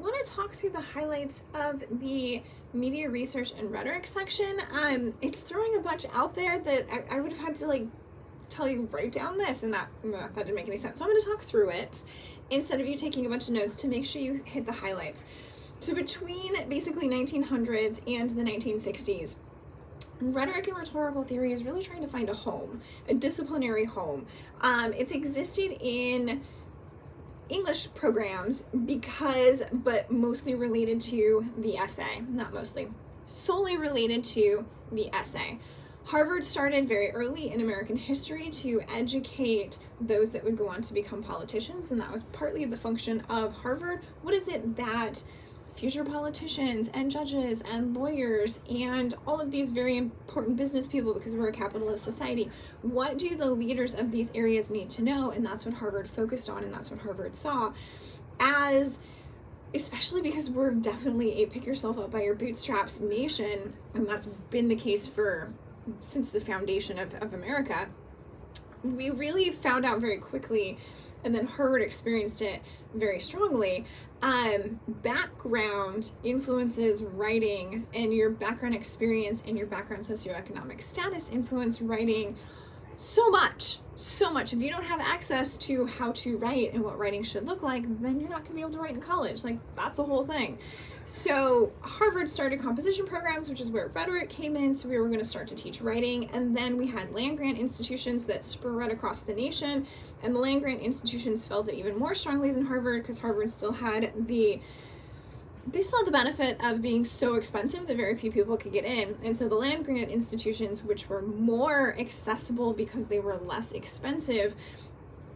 want to talk through the highlights of the media research and rhetoric section. It's throwing a bunch out there that I would have had to like tell you write down this, and that didn't make any sense. So I'm going to talk through it instead of you taking a bunch of notes to make sure you hit the highlights. So between basically 1900s and the 1960s, rhetoric and rhetorical theory is really trying to find a home, a disciplinary home. It's existed in English programs but mostly related to the essay, not mostly, solely related to the essay. Harvard started very early in American history to educate those that would go on to become politicians, and that was partly the function of Harvard. What is it that future politicians and judges and lawyers and all of these very important business people, because we're a capitalist society, what do the leaders of these areas need to know? And that's what Harvard focused on, and that's what Harvard saw as, especially because we're definitely a pick yourself up by your bootstraps nation, and that's been the case since the foundation of America. We really found out very quickly, and then Harvard experienced it very strongly. Background influences writing, and your background experience and your background socioeconomic status influence writing so much. If you don't have access to how to write and what writing should look like, then you're not going to be able to write in college. Like, that's a whole thing. So Harvard started composition programs, which is where rhetoric came in. So we were going to start to teach writing. And then we had land-grant institutions that spread across the nation. And the land-grant institutions felt it even more strongly than Harvard, because Harvard still had the benefit of being so expensive that very few people could get in. And so the land-grant institutions, which were more accessible because they were less expensive,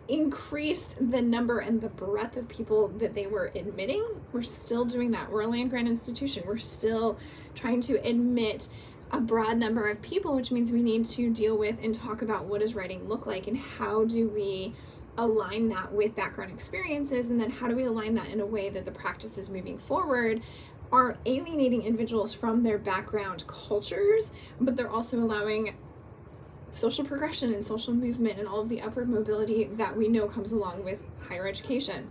increased the number and the breadth of people that they were admitting. We're still doing that. We're a land-grant institution. We're still trying to admit a broad number of people, which means we need to deal with and talk about what does writing look like, and how do we align that with background experiences, and then how do we align that in a way that the practices moving forward are alienating individuals from their background cultures, but they're also allowing social progression and social movement and all of the upward mobility that we know comes along with higher education.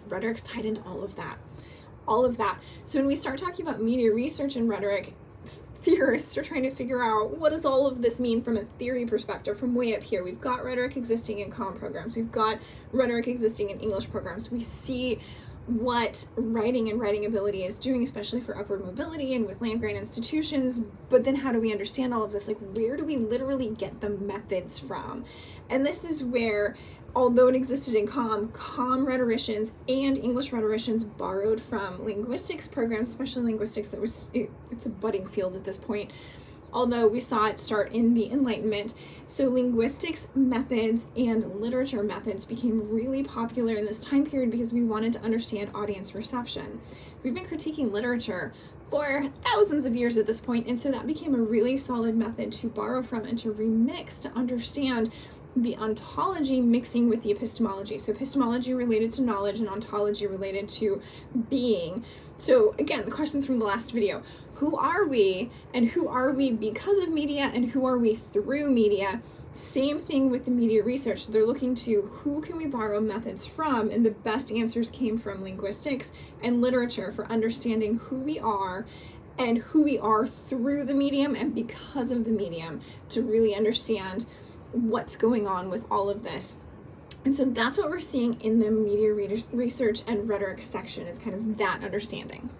Rhetoric's tied into all of that. So when we start talking about media research and rhetoric, theorists are trying to figure out, what does all of this mean from a theory perspective from way up here? We've got rhetoric existing in comm programs. We've got rhetoric existing in English programs. We see what writing and writing ability is doing, especially for upward mobility and with land-grant institutions. But then how do we understand all of this? Like, where do we literally get the methods from? And this is where, although it existed in comm rhetoricians and English rhetoricians borrowed from linguistics programs, especially linguistics it's a budding field at this point, although we saw it start in the Enlightenment. So linguistics methods and literature methods became really popular in this time period because we wanted to understand audience reception. We've been critiquing literature for thousands of years at this point, and so that became a really solid method to borrow from and to remix to understand the ontology mixing with the epistemology. So epistemology related to knowledge and ontology related to being. So again, the questions from the last video: who are we, and who are we because of media, and who are we through media? Same thing with the media research. So they're looking to who can we borrow methods from, and the best answers came from linguistics and literature for understanding who we are and who we are through the medium and because of the medium, to really understand what's going on with all of this. And so that's what we're seeing in the media research and rhetoric section, is kind of that understanding.